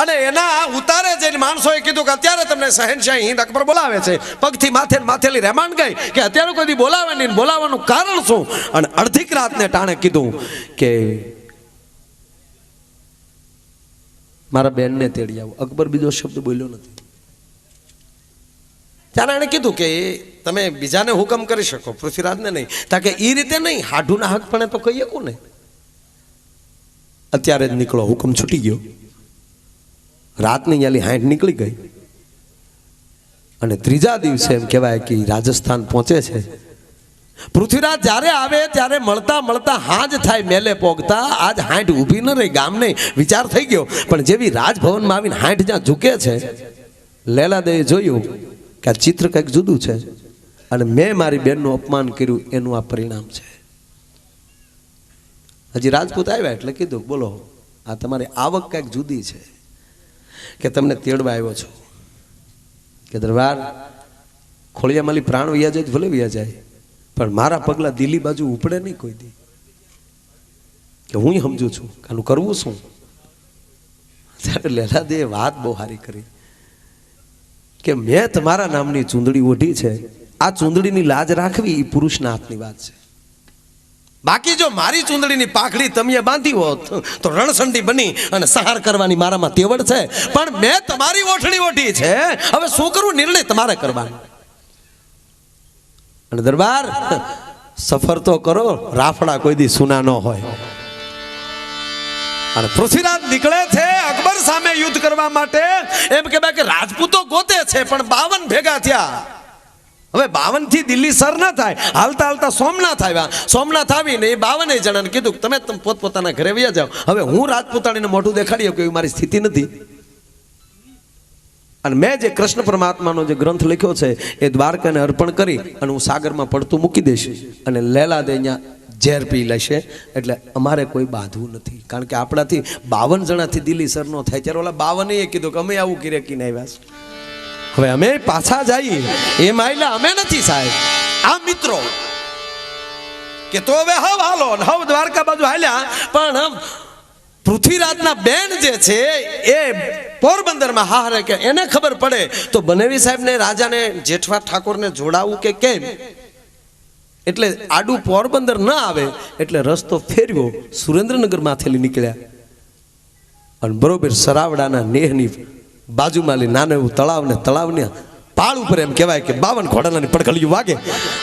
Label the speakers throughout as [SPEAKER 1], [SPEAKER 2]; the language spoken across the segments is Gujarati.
[SPEAKER 1] અને એના ઉતારે જઈને માણસોએ કીધું કે અત્યારે તમને શહેનશાહી હિંદ અકબર બોલાવે છે. પગથી માથે માથેલી રહેમાન ગઈ કે અત્યારે કોઈ બોલાવે નહીં. બોલાવવાનું કારણ શું? અને અડધી રાતને ટાણે કીધું કે મારા બેનને તેડી આવો. અકબર બીજો શબ્દ બોલ્યો નથી. ત્યારે એને કીધું કે તમે બીજાને હુકમ કરી શકો, પૃથ્વીરાજને નહીં. તાકે એ રીતે નહીં, હાઢુના હક પણ તો કહીએ કોને. અત્યારે જ નીકળો, હુકમ છૂટી ગયો. રાતની યાલી 60 નીકળી ગઈ અને ત્રીજા દિવસે એમ કહેવાય કે રાજસ્થાન પહોંચે છે. પૃથ્વીરાજ જ્યારે આવે ત્યારે મળતા મળતા હાજ થાય મેલે પોગતા. આજ 60 ઊભી ન રહી, ગામ નહીં વિચાર થઈ ગયો. પણ જેવી રાજભવનમાં આવીને 60 જ્યાં ઝૂકે છે, લેલાદેવે જોયું કે આ ચિત્ર કંઈક જુદું છે અને મેં મારી બેનનું અપમાન કર્યું એનું આ પરિણામ છે. હજી રાજપૂત આવ્યા એટલે કીધું બોલો, આ તમારી આવક કંઈક જુદી છે કે તમને તેડવા આવ્યો છો. કે દરબાર ખોળિયામાલી પ્રાણ વયા જાય ભલે વયા જાય, પણ મારા પગલા દિલ્હી બાજુ ઉપડે નહીં કોઈ દી. કે હું સમજુ છું કે આનું કરવું શું. ત્યારે લેલાદેવે વાત બહુ સારી કરી કે મેં તમારા નામની ચૂંદડી ઓઢી છે, આ ચૂંદડીની લાજ રાખવી એ પુરુષના હાથની વાત છે. બાકી જો મારી ચૂંદડીની પાઘડી તમે બાંધી હોત તો રણસંડી બની અને સહાર કરવાની મારામાં તેવડ છે. પણ મેં તમારી ઓઠણી ઓઢી છે, હવે શું કરવું નિર્ણય તમારે કરવાનો. અને દરબાર સફર તો કરો, રાફડા કોઈ દી સુના ન હોય. અને પૃથ્વીરાજ નીકળે છે અકબર સામે યુદ્ધ કરવા માટે. એમ કહેવાય કે રાજપૂતો ગોતે છે પણ 52 ભેગા થયા. હવે 52 થી દિલ્હી સર ના થાય, હાલતા હાલતા સોમનાથ આવ્યા. સોમનાથ આવીને એ 52 જણાને કીધું તમે પોતપોતાના ઘરે વયા જાઓ. હવે હું રાજપૂતાણીને મોઢું દેખાડી કે એવી મારી સ્થિતિ નથી. અને મેં જે કૃષ્ણ પરમાત્માનો જે ગ્રંથ લખ્યો છે એ દ્વારકાને અર્પણ કરી અને હું સાગરમાં પડતું મૂકી દઈશ. અને લેલાદે અહીંયા ઝેર પી લેશે. એટલે અમારે કોઈ બાંધવું નથી, કારણ કે આપણાથી 52 જણાથી દિલ્હી સર નો થાય. ત્યારે ઓલા 52 કીધું કે અમે આવું કિરેકીને આવ્યા છે, હવે અમે પાછા જઈએ એમ આયલા અમે નથી સાહેબ. આ મિત્રો કે તો હવે હાલો હવ દ્વારકા બાજુ હાલ્યા. પણ પૃથ્વીરાજના બેન જે છે એ પોરબંદરમાં હારે કે એને ખબર પડે તો બનેવી સાહેબને રાજાને જેઠવા ઠાકોરને જોડાવું કે કેમ. એટલે આડું પોરબંદર ન આવે એટલે રસ્તો ફેરવ્યો, સુરેન્દ્રનગર માથેલી નીકળ્યા અને બરોબર સરાવડાના નેહની બાજુમાં નાનું એવું તળાવ ને તળાવને પાળ ઉપર એમ કહેવાય કે 52 ઘોડાની પડઘલિયું વાગે.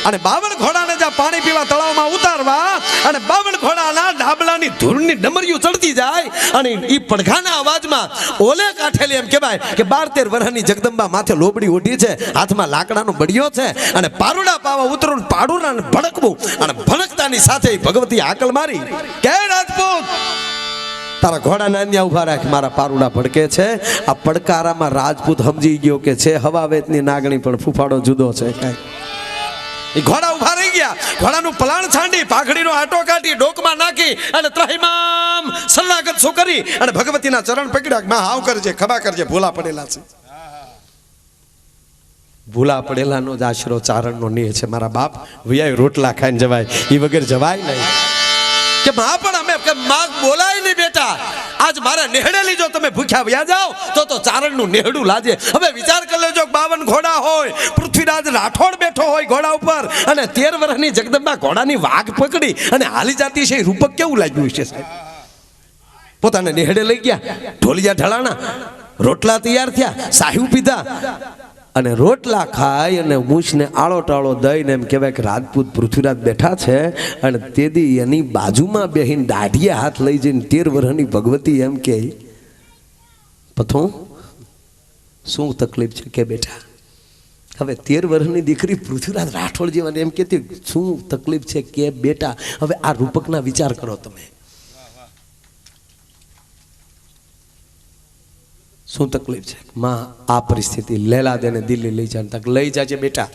[SPEAKER 1] અને 52 ઘોડાને જ્યાં પાણી પીવા તળાવમાં ઉતારવા અને 52 ઘોડાના ડાબલાની ધૂળની ડમરીયું ચડતી જાય. અને એ પડઘાના અવાજમાં ઓલે કાઠેલી એમ કહેવાય કે 12-13 વર્ષની જગદંબા માથે લોબડી ઓઢી છે, હાથમાં લાકડાનો બડિયો છે અને પારુડા પાવા ઉતરું પાડુરાને ભડકવું. અને ભડકતાની સાથે ભગવતી આકલ મારી કે રાજપૂત તારા ઘોડા નાન્યા ઉભા રાખ, મારા પારુડા ભડકે છે. આ પડકારામાં રાજપૂત સમજી ગયો કે છે હવાવેતની નાગણી પણ ફૂફાડો જુદો છે. એ ઘોડા ઉભા રહી ગયા, ઘોડાનું પલાણ છાંડી પાઘડીનો આટો કાઢી ડોકમાં નાખી અને ત્રહિમામ સલ્લાગત શું કરી અને ભગવતીના ચરણ પકડ્યા. માં હાવ કરજે, ખબા કરજે, ભૂલા પડેલા છે. ભૂલા પડેલાનો જ આશરો ચારણનો નિયમ છે. મારા બાપ વિયાય રોટલા ખાઈને જવાય, એ વગર જવાય નહીં. કે માં પણ અમે કે માં બોલાય નહીં બેટા, આજ મારા નેહડેલી જો તમે ભૂખ્યા વ્યા જાઓ તો ચારણનું નેહડું લાજે. હવે વિચાર કરી લેજો, 52 ઘોડા હોય, પૃથ્વીરાજ રાઠોડ બેઠો હોય ઘોડા ઉપર અને 13 વર્ષની જગદંબા ઘોડાની વાઘ પકડી અને હાલી જાતી છે. રૂપક કેવું લાગ્યું છે સાહેબ. પોતાને નેહડે લઈ ગયા, ઢોલિયા ઢળાણા, રોટલા તૈયાર થયા, સાહુ પીધા અને રોટલા ખાઈ અને મૂછને આળો ટાળો દઈને એમ કહેવાય કે રાજપૂત પૃથ્વીરાજ બેઠા છે. અને તેદી એની બાજુમાં બેહીને દાઢીએ હાથ લઈ જઈને 13 વર્ષની ભગવતી એમ કે પથો શું તકલીફ છે કે બેટા. હવે 13 વર્ષની દીકરી પૃથ્વીરાજ રાઠોડ જેવાને એમ કહેતી શું તકલીફ છે કે બેટા. હવે આ રૂપકના વિચાર કરો તમે, શું તકલીફ છે. માં આ પરિસ્થિતિ લેલાદેને દિલ્હી લઈ જાય, તક લઈ જાજે બેટા.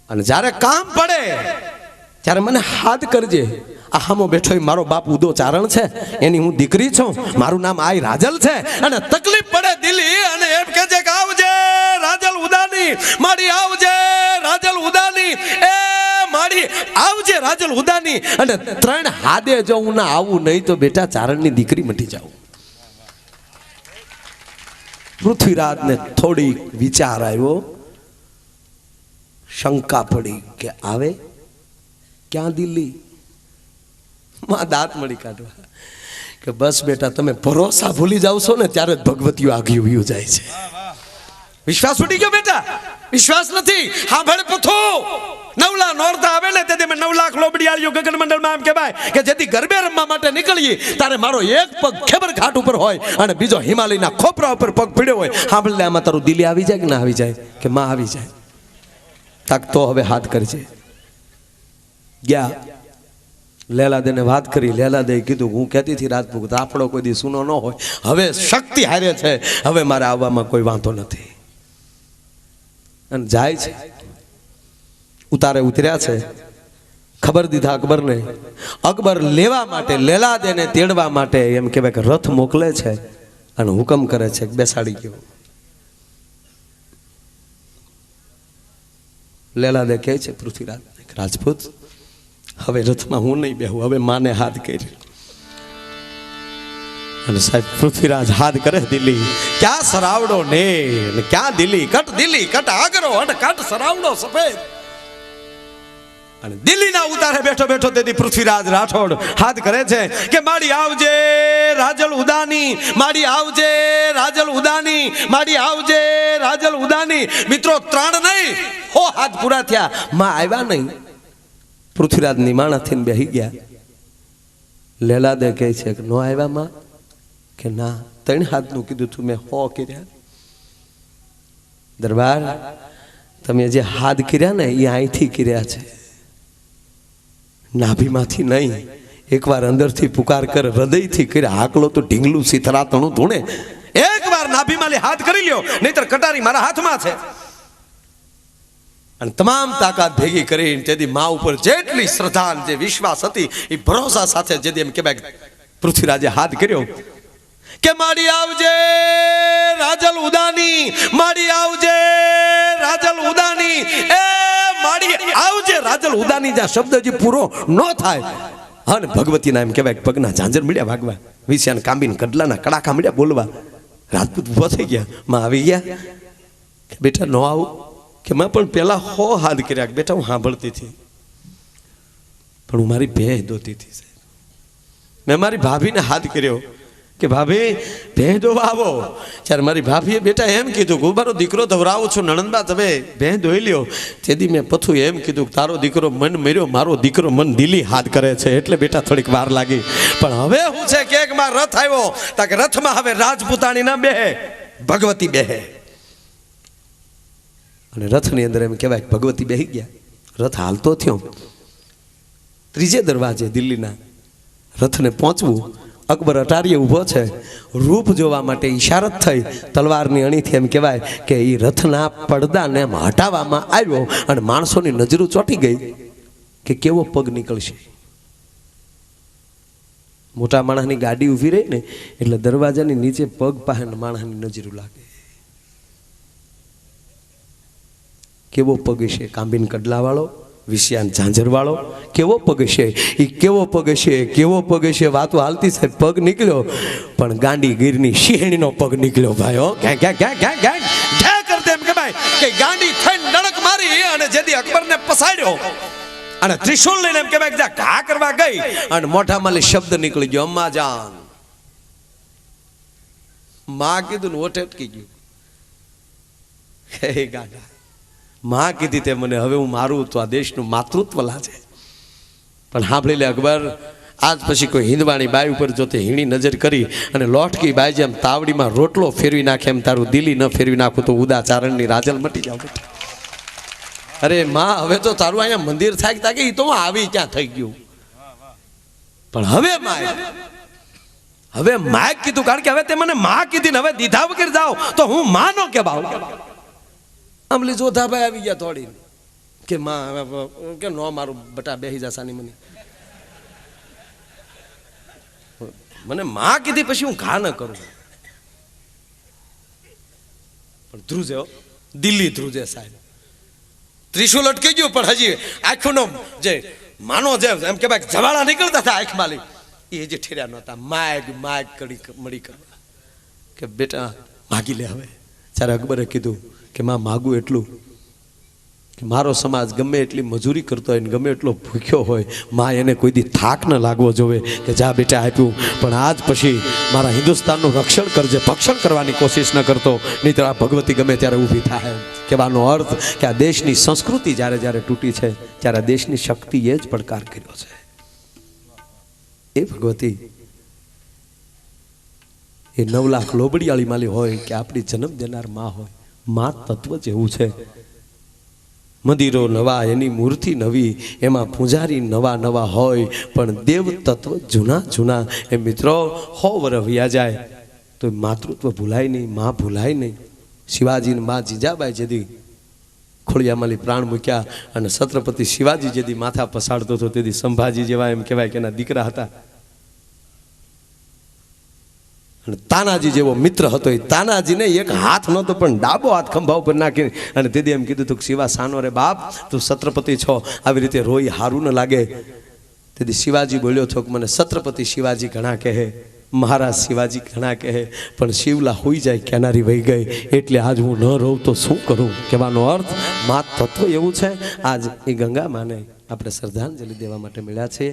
[SPEAKER 1] અને જ્યારે કામ પડે ત્યારે મને હાથ કરજે. આ હામો બેઠો મારો બાપ ઉદો ચારણ છે, એની હું દીકરી છું, મારું નામ આઈ રાજલ છે. અને તકલીફ પડે દિલ્હી અને એમ કહે છે કે આવજે રાજલ ઉદાની, મારી આવજે રાજલ ઉદાની, એ મારી આવજે રાજલ ઉદાની. અને 3 હાદે જો હું ના આવું નહીં તો બેટા ચારણની દીકરી મટી જાઉં. પૃથ્વીરાજને થોડી વિચાર આવ્યો, શંકા પડી કે આવે ક્યાં દિલ્હી? માં દાંત મળી કાઢવા કે બસ બેટા, તમે ભરોસા ભૂલી જાવ છો ને ત્યારે જ ભગવતીઓ આગી ઉભી જાય છે. વિશ્વાસ ઉડી ગયો બેટા, વિશ્વાસ નથી. હા ભલે પથો નવલા નોરતા આવે ને તેથી 9 લાખ લોબડિયાળીઓ ગગન મંડળમાં એમ કહેવાય કે જેથી ગરબે રમવા માટે નીકળીએ તારે મારો એક પગ ખેબર ઘાટ ઉપર હોય અને બીજો હિમાલયના ખોપરા ઉપર પગ પીડ્યો હોય. સાંભળને, આમાં તારું દિલ્હી આવી જાય કે ના આવી જાય? કે માં આવી જાય. તાક તો હવે હાથ કરજે. ગયા લેલાદેને વાત કરી. લેલાદે કીધું, હું કહેતી હતી રાજપૂત આપણો કોઈ દી સુનો ન હોય, હવે શક્તિ હારે છે, હવે મારે આવવામાં કોઈ વાંધો નથી. અને જાય છે, ઉતારે ઉતર્યા છે. ખબર દીધા અકબરને. અકબર લેવા માટે, લેલાદેને તેડવા માટે એમ કહેવાય કે રથ મોકલે છે અને હુકમ કરે છે કે બેસાડી ગયો. લેલાદે કહે છે પૃથ્વીરાજ, રાજપૂત હવે રથમાં હું નહીં બેહું, હવે માને હાથ કરી. અને સાહેબ પૃથ્વીરાજ હાથ કરે દિલ્હી. ક્યાં સરાવડો ને ક્યાં દિલ્હી, કટ દિલ્હી કટ આગરો અને કટ સરાવડો સફેદ. અને દિલ્હીના ઉતારે બેઠો બેઠો તેથી પૃથ્વીરાજ રાઠોડ હાથ કરે છે કે માડી આવજે રાજલ ઉદાની, માડી આવજે રાજલ ઉદાની, માડી આવજે રાજલ ઉદાની. મિત્રો 3 નહીં 100 હાથ પૂરા થયા, માં આવ્યા નહીં. પૃથ્વીરાજ નિમાણાથી બેહી ગયા. લેલાદે કહે છે કે નો આવ્યા માં? કે ના, 3 હાથનું કીધું તું, મેં 100 કર્યા. દરબાર, તમે જે હાથ કર્યા ને એ અહીંથી કર્યા છે, નાભીમાંથી નહીં. એકવાર અંદરથી પુકાર કર, હૃદયથી કર્યા. હાકલો તો ઢીંગલું સીતરાતણું ધૂણે. એકવાર નાભીમાં હાથ કરી લ્યો, નહીતર કટારી મારા હાથમાં છે. અને તમામ તાકાત ભેગી કરીને તેથી મા ઉપર જેટલી શ્રદ્ધા જે વિશ્વાસ હતી એ ભરોસા સાથે જેથી એમ કહેવાય પૃથ્વીરાજે હાથ કર્યો કે માડી આવજે રાજલ ઉદાની, માડી આવજે રાજલ ઉદાની. એ માડી આવજે રાજલ ઉદાની જ્યાં શબ્દ જે પૂરો ન થાય અને ભગવતીના એમ કહેવાય પગના ઝાંઝર મળ્યા ભાગવા, વિષ્યાને કાંબીને કડલાના કડાકા મળ્યા બોલવા. રાજપૂત ઉભો થઈ ગયા. માં આવી ગયા કે બેટા ન આવું? કે મેં પણ પેલા 100 હાથ કર્યા. બેટા હું સાંભળતી હતી પણ હું મારી ભેહ દોતી હતી. મેં મારી ભાભીને હાથ કર્યો કે ભાભી ભેહ દોવા આવો. ત્યારે મારી ભાભીએ બેટા એમ કીધું કે મારો દીકરો ધવરાવું છું, નણંદબા તમે ભેહ ધોઈ લ્યો. તેથી મેં પથું એમ કીધું કે તારો દીકરો મન મર્યો, મારો દીકરો મન દિલી હાથ કરે છે, એટલે બેટા થોડીક વાર લાગી. પણ હવે હું છે કે એકમાં રથ આવ્યો, તાકે રથમાં હવે રાજપૂતાણી ના બેહે, ભગવતી બેહે. અને રથની અંદર એમ કહેવાય ભગવતી બેહી ગયા. રથ હાલતો થયો. 3જે દરવાજે દિલ્હીના રથને પહોંચવું. અકબર અટારીએ ઊભો છે. રૂપ જોવા માટે ઈશારત થઈ તલવારની અણીથી. એમ કહેવાય કે એ રથના પડદાને હટાવવામાં આવ્યો અને માણસોની નજરો ચોંટી ગઈ કે કેવો પગ નીકળશે. મોટા માણસની ગાડી ઊભી રહી ને એટલે દરવાજાની નીચે પગ પાસે માણસની નજરો લાગે. કેવો પગ છે? કાંબીન કડલાવાળો, વિષ્યાન ઝાંઝરવાળો. કેવો પગ છે? એ કેવો પગ છે? કેવો પગ છે? વાતો હાલતી છે. પગ નીકળ્યો પણ ગાંડી ગીરની સિંહણીનો પગ નીકળ્યો ભાઈઓ. ઘ્યા કરતે એમ કે ભાઈ કે ગાંડી થઈને નડક મારી અને જેથી અકબરને પસાડ્યો અને ત્રિશુલ લઈને એમ કે ભાઈ જ્યાં ઘા કરવા ગઈ અને મોઢામાં શબ્દ નીકળી ગયો, અમ્મા જાન. માં કીધું ને ઓઠે અટકી ગયું. હે ગાંડા, માં કીધી તે મને, હવે હું મારું તો આ દેશનું માતૃત્વ લાજે. પણ સાંભળી લે અકબર, આજ પછી કોઈ હિંદવાણી બાઈ ઉપર જો તે હીણી નજર કરી અને લોટકી બાઈ જેમ તાવડીમાં રોટલો ફેરવી નાખે એમ તારું દિલ્હી ન ફેરવી નાખું તો ઉદાચારણની રાજલ મટી જાવ. અરે માં, હવે તો તારું અહીંયા મંદિર થાય તાકે એ તો હું આવી ક્યાં થઈ ગયું. પણ હવે માય કીધું, કારણ કે હવે તે મને માં કીધી ને હવે દીધા વગર જાઓ તો હું માનો કે ભાવ. આમલી જોધાભાઈ આવી ગયા થોડી કે માં કે નો મારું બટા બેહી જાસાની મને માં કીધી પછી હું ઘા ન કરું. પણ ધ્રુજે, દિલ્હી ધ્રુજે સાહેબ. ત્રિશુલ અટકી ગયું પણ હજી આંખનો જે માનો જે એમ કે ભાઈ જવાળા નીકળતા હતા આંખમાં એ જે ઠેર્યા નહોતા. માગ કડી મળી કરવા કે બેટા માગી લે હવે. ત્યારે અકબરે કીધું કે માં માગું એટલું કે મારો સમાજ ગમે એટલી મજૂરી કરતો હોય ને ગમે એટલો ભૂખ્યો હોય, માં એને કોઈ દી થાક ન લાગવો જોવે કે જા બેટા આપ્યું, પણ આજ પછી મારા હિન્દુસ્તાનનું રક્ષણ કરજે, ભક્ષણ કરવાની કોશિશ ન કરતો, નહીં તો આ ભગવતી ગમે ત્યારે ઊભી થાય. કહેવાનો અર્થ કે આ દેશની સંસ્કૃતિ જ્યારે જ્યારે તૂટી છે ત્યારે આ દેશની શક્તિએ જ પડકાર કર્યો છે. એ ભગવતી એ 9 લાખ લોબડિયાળી માલી હોય કે આપણી જન્મ દેનાર માં હોય, માં તત્વ જેવું છે. મંદિરો નવા, એની મૂર્તિ નવી, એમાં પૂજારી નવા નવા હોય, પણ દેવ તત્વ જૂના જૂના. એ મિત્રો 100 વર્ષ વ્યા જાય તો માતૃત્વ ભૂલાય નહીં, માં ભૂલાય નહીં. શિવાજીની માં જીજાબાઈ જેદી ખોળિયામાંથી પ્રાણ મૂક્યા અને છત્રપતિ શિવાજી જેદી માથા પસાડતો હતો તેથી સંભાજી જેવા એમ કહેવાય કે એના દીકરા હતા. અને તાનાજી જેવો મિત્ર હતો. એ તાનાજીને એક હાથ નહોતો પણ ડાબો હાથ ખંભા ઉપર નાખી અને તેથી એમ કીધું તું શિવા સાનો રે બાપ, તું છત્રપતિ છો, આવી રીતે રોઈ હારું ન લાગે. તેથી શિવાજી બોલ્યો છો કે મને છત્રપતિ શિવાજી ઘણા કહે, મહારાજ શિવાજી ઘણા કહે, પણ શિવલા હોઈ જાય કેનારી વહી ગઈ, એટલે આજ હું ન રહું તો શું કરું. કહેવાનો અર્થ મા તત્વ એવું છે. આજ એ ગંગા માને આપણે શ્રદ્ધાંજલિ દેવા માટે મળ્યા છે.